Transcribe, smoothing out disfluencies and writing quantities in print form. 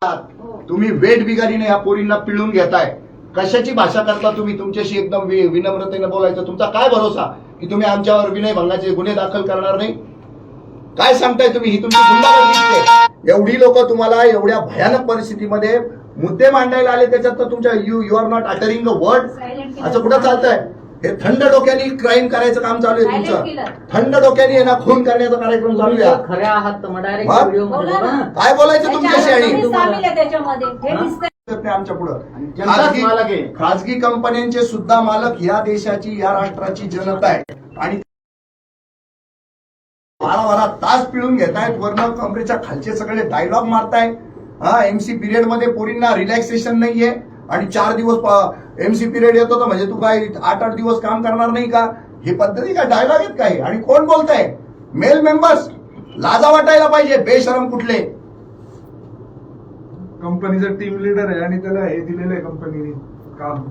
तुम्ही वेट बिगारीने या पोरींना पिळून घेताय. कशाची भाषा करता तुम्ही? तुमच्याशी एकदम विनम्रतेने बोलायचं. तुमचा काय भरोसा की तुम्ही आमच्यावर विनयभंगाचे गुन्हे दाखल करणार नाही? काय सांगताय तुम्ही? ही तुमची गुंडागर्दी. एवढी लोक तुम्हाला एवढ्या भयानक परिस्थितीमध्ये मुद्दे मांडायला आले, त्याच्यात तर तुमच्या you are not uttering a word. असं कुठं चालतंय? हे थंड डोक्याने क्राईम करायचं काम चालू आहे तुमचं. थंड डोक्याने आहे ना खून करण्याचा कार्यक्रम चालू आहे. खऱ्या आहात काय बोलायचं तुमच्याशी? आणि त्याच्यामध्ये आमच्या पुढं खाजगी कंपन्यांचे सुद्धा मालक या देशाची, या राष्ट्राची जनता आहे. आणि 12 तास पिळून घेतायत. वर्ण कमरेच्या खालचे सगळे डायलॉग मारताय. एमसी पिरियड मध्ये पोरींना रिलॅक्सेशन नाहीये आणि 4 दिवस एमसी पिरियड येतो तर म्हणजे तू काय 8-8 दिवस काम करणार नाही का? ही पद्धती का? डायलॉग आहेत काय? आणि कोण बोलताय? Male members. लाजा वाटायला पाहिजे. बेशरम कुठले? कंपनीचा टीम लीडर आहे आणि त्याला हे दिलेलं आहे कंपनीने काम.